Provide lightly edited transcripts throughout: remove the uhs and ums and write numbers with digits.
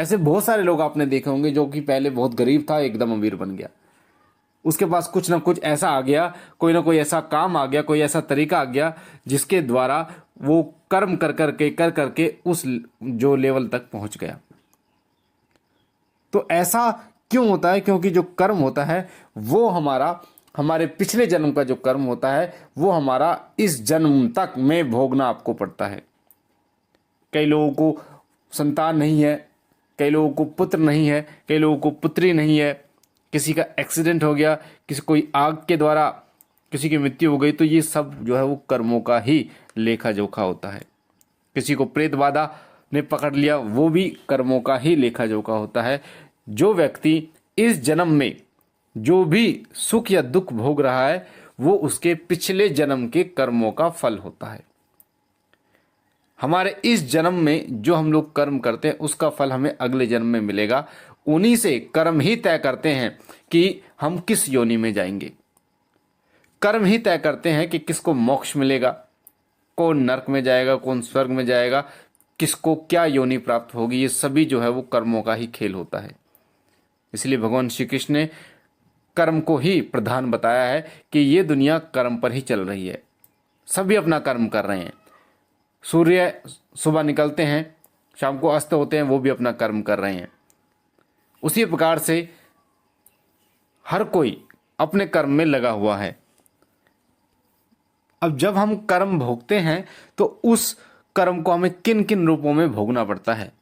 ऐसे बहुत सारे लोग आपने देखे होंगे जो कि पहले बहुत गरीब था, एकदम अमीर बन गया। उसके पास कुछ ना कुछ ऐसा आ गया, कोई ना कोई ऐसा काम आ गया, कोई ऐसा तरीका आ गया जिसके द्वारा वो कर्म कर करके उस जो लेवल तक पहुंच गया। तो ऐसा क्यों होता है? क्योंकि जो कर्म होता है वो हमारे पिछले जन्म का जो कर्म होता है वो हमारा इस जन्म तक में भोगना आपको पड़ता है। कई लोगों को संतान नहीं है, कई लोगों को पुत्र नहीं है, कई लोगों को पुत्री नहीं है, किसी का एक्सीडेंट हो गया, किसी कोई आग के द्वारा किसी की मृत्यु हो गई, तो ये सब जो है वो कर्मों का ही लेखा जोखा होता है। किसी को प्रेत बाधा ने पकड़ लिया, वो भी कर्मों का ही लेखा जोखा होता है। जो व्यक्ति इस जन्म में जो भी सुख या दुख भोग रहा है वो उसके पिछले जन्म के कर्मों का फल होता है। हमारे इस जन्म में जो हम लोग कर्म करते हैं उसका फल हमें अगले जन्म में मिलेगा। उन्हीं से कर्म ही तय करते हैं कि हम किस योनि में जाएंगे। कर्म ही तय करते हैं कि किसको मोक्ष मिलेगा, कौन नरक में जाएगा, कौन स्वर्ग में जाएगा, किसको क्या योनि प्राप्त होगी। ये सभी जो है वो कर्मों का ही खेल होता है। इसलिए भगवान श्री कृष्ण ने कर्म को ही प्रधान बताया है कि ये दुनिया कर्म पर ही चल रही है। सभी अपना कर्म कर रहे हैं। सूर्य सुबह निकलते हैं, शाम को अस्त होते हैं, वो भी अपना कर्म कर रहे हैं। उसी प्रकार से हर कोई अपने कर्म में लगा हुआ है। अब जब हम कर्म भोगते हैं तो उस कर्म को हमें किन किन रूपों में भोगना पड़ता है।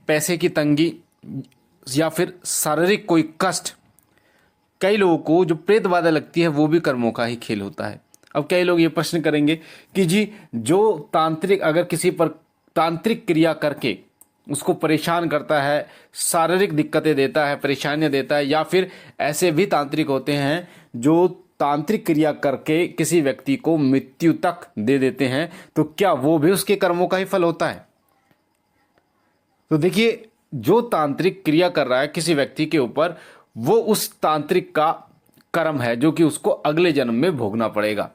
पैसे की तंगी या फिर शारीरिक कोई कष्ट। कई लोगों को जो प्रेत बाधा लगती है वो भी कर्मों का ही खेल होता है। अब कई लोग ये प्रश्न करेंगे कि जी जो तांत्रिक अगर किसी पर तांत्रिक क्रिया करके उसको परेशान करता है, शारीरिक दिक्कतें देता है, परेशानियां देता है, या फिर ऐसे भी तांत्रिक होते हैं जो तांत्रिक क्रिया करके किसी व्यक्ति को मृत्यु तक दे देते हैं, तो क्या वो भी उसके कर्मों का ही फल होता है? तो देखिए, जो तांत्रिक क्रिया कर रहा है किसी व्यक्ति के ऊपर, वो उस तांत्रिक का कर्म है जो कि उसको अगले जन्म में भोगना पड़ेगा।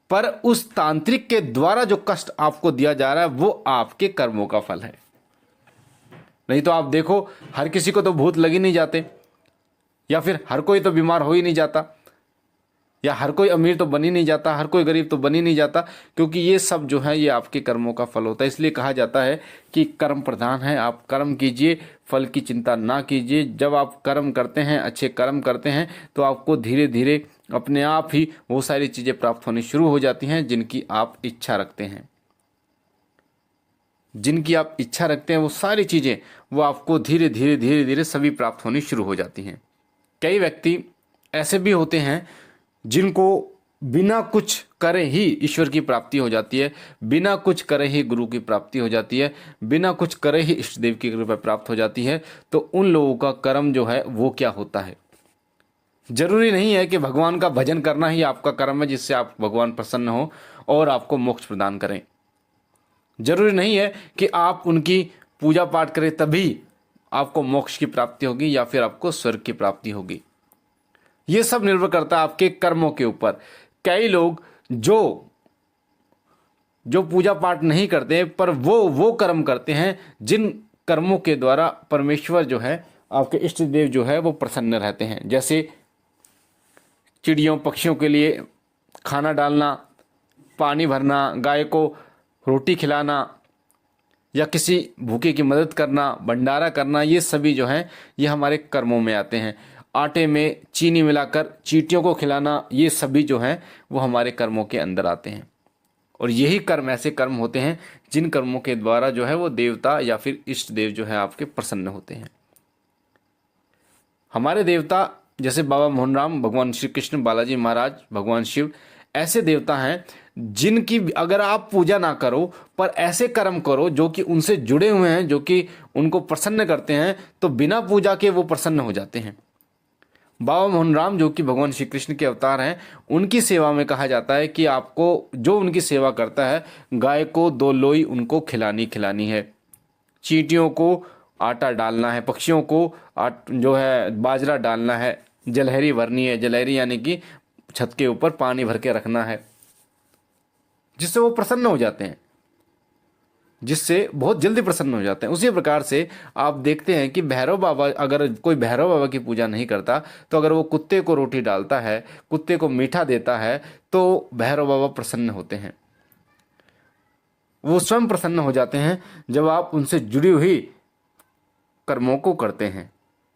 पर उस तांत्रिक के द्वारा जो कष्ट आपको दिया जा रहा है वो आपके कर्मों का फल है। नहीं तो आप देखो, हर किसी को तो भूत लग ही नहीं जाते, या फिर हर कोई तो बीमार हो ही नहीं जाता, या हर कोई अमीर तो बन ही नहीं जाता, हर कोई गरीब तो बन ही नहीं जाता, क्योंकि ये सब जो है ये आपके कर्मों का फल होता है। इसलिए कहा जाता है कि कर्म प्रधान है, आप कर्म कीजिए, फल की चिंता ना कीजिए। जब आप कर्म करते हैं, अच्छे कर्म करते हैं, तो आपको धीरे धीरे अपने आप ही वो सारी चीज़ें प्राप्त होनी शुरू हो जाती हैं जिनकी आप इच्छा रखते हैं। जिनकी आप इच्छा रखते हैं वो सारी चीज़ें वो आपको धीरे धीरे धीरे धीरे सभी प्राप्त होनी शुरू हो जाती हैं। कई व्यक्ति ऐसे भी होते हैं जिनको बिना कुछ करे ही ईश्वर की प्राप्ति हो जाती है, बिना कुछ करे ही गुरु की प्राप्ति हो जाती है, बिना कुछ करे ही इष्ट देव की कृपा प्राप्त हो जाती है। तो उन लोगों का कर्म जो है वो क्या होता है? जरूरी नहीं है कि भगवान का भजन करना ही आपका कर्म है जिससे आप भगवान प्रसन्न हो और आपको मोक्ष प्रदान करें। जरूरी नहीं है कि आप उनकी पूजा पाठ करें तभी आपको मोक्ष की प्राप्ति होगी या फिर आपको स्वर्ग की प्राप्ति होगी। ये सब निर्भर करता है आपके कर्मों के ऊपर। कई लोग जो पूजा पाठ नहीं करते पर वो कर्म करते हैं जिन कर्मों के द्वारा परमेश्वर जो है, आपके इष्ट देव जो है वो प्रसन्न रहते हैं। जैसे चिड़ियों पक्षियों के लिए खाना डालना, पानी भरना, गाय को रोटी खिलाना, या किसी भूखे की मदद करना, भंडारा करना, ये सभी जो हैं ये हमारे कर्मों में आते हैं। आटे में चीनी मिलाकर चींटियों को खिलाना, ये सभी जो हैं वो हमारे कर्मों के अंदर आते हैं। और यही कर्म ऐसे कर्म होते हैं जिन कर्मों के द्वारा जो है वो देवता या फिर इष्ट देव जो है आपके प्रसन्न होते हैं। हमारे देवता जैसे बाबा मोहन राम, भगवान श्री कृष्ण, बालाजी महाराज, भगवान शिव, ऐसे देवता हैं जिनकी अगर आप पूजा ना करो पर ऐसे कर्म करो जो कि उनसे जुड़े हुए हैं, जो कि उनको प्रसन्न करते हैं, तो बिना पूजा के वो प्रसन्न हो जाते हैं। बाबा मोहन राम जो कि भगवान श्री कृष्ण के अवतार हैं, उनकी सेवा में कहा जाता है कि आपको जो उनकी सेवा करता है, गाय को 2 लोई उनको खिलानी है, चींटियों को आटा डालना है, पक्षियों को जो है बाजरा डालना है, जलहरी भरनी है, जलहरी यानी कि छत के ऊपर पानी भर के रखना है, जिससे वो प्रसन्न हो जाते हैं। जिससे बहुत जल्दी प्रसन्न हो जाते हैं। उसी प्रकार से आप देखते हैं कि भैरव बाबा, अगर कोई भैरव बाबा की पूजा नहीं करता तो अगर वो कुत्ते को रोटी डालता है, कुत्ते को मीठा देता है, तो भैरव बाबा प्रसन्न होते हैं। वो स्वयं प्रसन्न हो जाते हैं जब आप उनसे जुड़ी हुई कर्मों को करते हैं।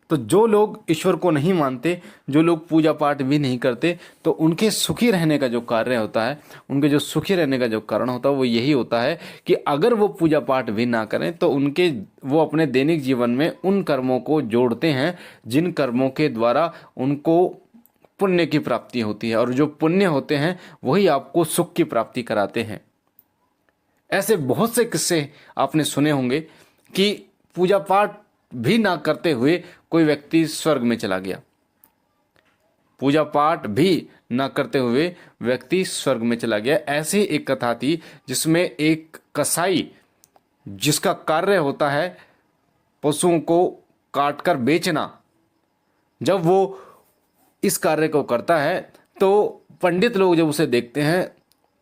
तो जो लोग ईश्वर को नहीं मानते, जो लोग पूजा पाठ भी नहीं करते, तो उनके सुखी रहने का जो कार्य होता है, उनके जो सुखी रहने का जो कारण होता है वो यही होता है कि अगर वो पूजा पाठ भी ना करें तो वो अपने दैनिक जीवन में उन कर्मों को जोड़ते हैं जिन कर्मों के द्वारा उनको पुण्य की प्राप्ति होती है, और जो पुण्य होते हैं वही आपको सुख की प्राप्ति कराते हैं। ऐसे बहुत से किस्से आपने सुने होंगे कि पूजा पाठ भी ना करते हुए कोई व्यक्ति स्वर्ग में चला गया। पूजा पाठ भी ना करते हुए व्यक्ति स्वर्ग में चला गया। ऐसी एक कथा थी जिसमें एक कसाई, जिसका कार्य होता है पशुओं को काटकर बेचना, जब वो इस कार्य को करता है तो पंडित लोग जब उसे देखते हैं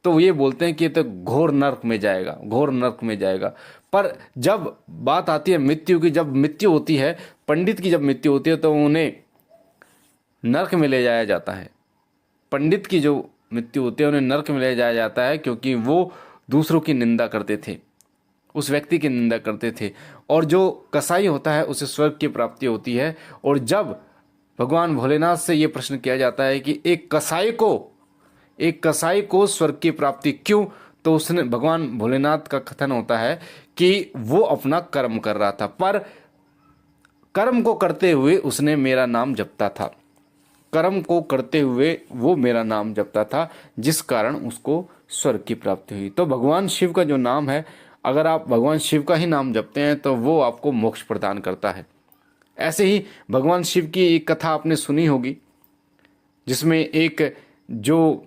तो ये बोलते हैं कि ये तो घोर नरक में जाएगा, घोर नरक में जाएगा। पर जब बात आती है मृत्यु की, जब मृत्यु होती है, पंडित की जब मृत्यु होती है, तो उन्हें नरक में ले जाया जाता है। पंडित की जो मृत्यु होती है उन्हें नरक में ले जाया जाता है, क्योंकि वो दूसरों की निंदा करते थे, उस व्यक्ति की निंदा करते थे। और जो कसाई होता है उसे स्वर्ग की प्राप्ति होती है। और जब भगवान भोलेनाथ से ये प्रश्न किया जाता है कि एक कसाई को स्वर्ग की प्राप्ति क्यों, तो उसने, भगवान भोलेनाथ का कथन होता है कि वो अपना कर्म कर रहा था, पर कर्म को करते हुए उसने मेरा नाम जपता था, कर्म को करते हुए वो मेरा नाम जपता था, जिस कारण उसको स्वर्ग की प्राप्ति हुई। तो भगवान शिव का जो नाम है, अगर आप भगवान शिव का ही नाम जपते हैं तो वो आपको मोक्ष प्रदान करता है। ऐसे ही भगवान शिव की एक कथा आपने सुनी होगी, जिसमें एक जो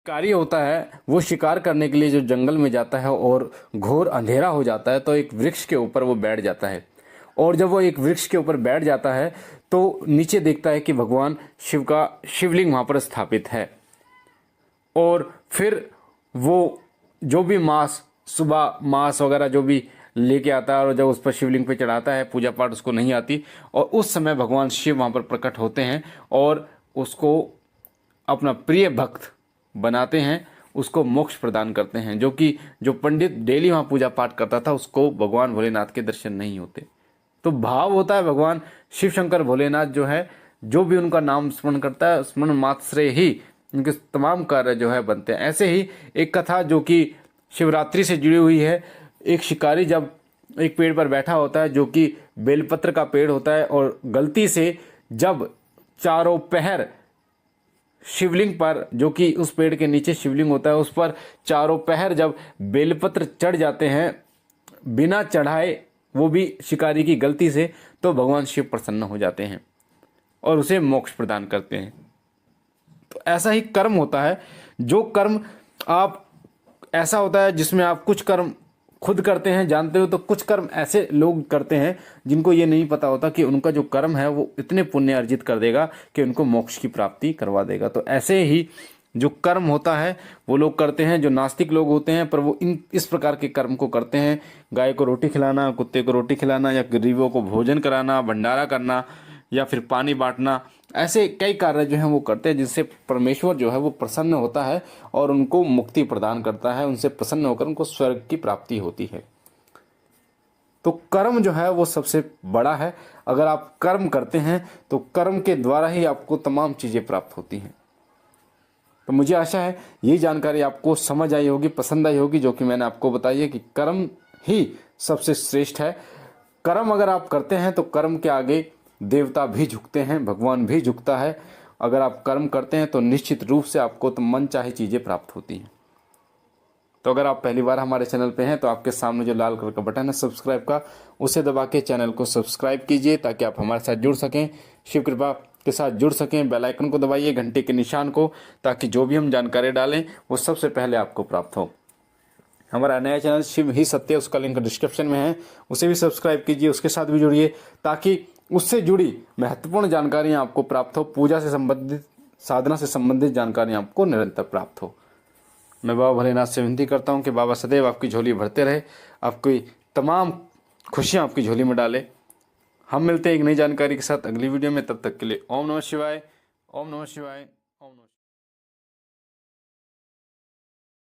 शिकारी होता है वो शिकार करने के लिए जो जंगल में जाता है और घोर अंधेरा हो जाता है, तो एक वृक्ष के ऊपर वो बैठ जाता है। और जब वो एक वृक्ष के ऊपर बैठ जाता है तो नीचे देखता है कि भगवान शिव का शिवलिंग वहाँ पर स्थापित है। और फिर वो जो भी सुबह मांस वगैरह जो भी लेके आता है और जब उस पर शिवलिंग पे चढ़ाता है, पूजा पाठ उसको नहीं आती, और उस समय भगवान शिव वहाँ पर प्रकट होते हैं और उसको अपना प्रिय भक्त बनाते हैं, उसको मोक्ष प्रदान करते हैं। जो पंडित डेली वहाँ पूजा पाठ करता था उसको भगवान भोलेनाथ के दर्शन नहीं होते। तो भाव होता है, भगवान शिव शंकर भोलेनाथ जो है, जो भी उनका नाम स्मरण करता है, स्मरण मात्र से ही उनके तमाम कार्य जो है बनते हैं। ऐसे ही एक कथा जो कि शिवरात्रि से जुड़ी हुई है। एक शिकारी जब एक पेड़ पर बैठा होता है जो कि बेलपत्र का पेड़ होता है, और गलती से जब चारों पहर शिवलिंग पर, जो कि उस पेड़ के नीचे शिवलिंग होता है, उस पर चारों पहर जब बेलपत्र चढ़ जाते हैं बिना चढ़ाए, वो भी शिकारी की गलती से, तो भगवान शिव प्रसन्न हो जाते हैं और उसे मोक्ष प्रदान करते हैं। तो ऐसा ही कर्म होता है। जो कर्म आप, ऐसा होता है जिसमें आप कुछ कर्म खुद करते हैं, जानते हो, तो कुछ कर्म ऐसे लोग करते हैं जिनको ये नहीं पता होता कि उनका जो कर्म है वो इतने पुण्य अर्जित कर देगा कि उनको मोक्ष की प्राप्ति करवा देगा। तो ऐसे ही जो कर्म होता है वो लोग करते हैं, जो नास्तिक लोग होते हैं, पर वो इस प्रकार के कर्म को करते हैं। गाय को रोटी खिलाना, कुत्ते को रोटी खिलाना, या गरीबों को भोजन कराना, भंडारा करना, या फिर पानी बांटना, ऐसे कई कार्य जो हैं वो करते हैं, जिससे परमेश्वर जो है वो प्रसन्न होता है और उनको मुक्ति प्रदान करता है। उनसे प्रसन्न होकर उनको स्वर्ग की प्राप्ति होती है। तो कर्म जो है वो सबसे बड़ा है। अगर आप कर्म करते हैं तो कर्म के द्वारा ही आपको तमाम चीज़ें प्राप्त होती हैं। तो मुझे आशा है ये जानकारी आपको समझ आई होगी, पसंद आई होगी, जो कि मैंने आपको बताई है कि कर्म ही सबसे श्रेष्ठ है। कर्म अगर आप करते हैं तो कर्म के आगे देवता भी झुकते हैं, भगवान भी झुकता है। अगर आप कर्म करते हैं तो निश्चित रूप से आपको तो मन चाहे चीज़ें प्राप्त होती हैं। तो अगर आप पहली बार हमारे चैनल पे हैं तो आपके सामने जो लाल कलर का बटन है सब्सक्राइब का, उसे दबा के चैनल को सब्सक्राइब कीजिए ताकि आप हमारे साथ जुड़ सकें, शिव कृपा के साथ जुड़ सकें। बेल आइकन को दबाइए, घंटे के निशान को, ताकि जो भी हम जानकारी डालें वो सबसे पहले आपको प्राप्त हो। हमारा नया चैनल शिव ही सत्य, उसका लिंक डिस्क्रिप्शन में है, उसे भी सब्सक्राइब कीजिए, उसके साथ भी जुड़िए ताकि उससे जुड़ी महत्वपूर्ण जानकारियाँ आपको प्राप्त हो, पूजा से संबंधित, साधना से संबंधित जानकारियाँ आपको निरंतर प्राप्त हो। मैं बाबा भोलेनाथ से विनती करता हूँ कि बाबा सदैव आपकी झोली भरते रहे, आपकी तमाम खुशियाँ आपकी झोली में डाले। हम मिलते हैं एक नई जानकारी के साथ अगली वीडियो में, तब तक के लिए ओम नमः शिवाय, ओम नमः शिवाय, ओम नमः शिवाय।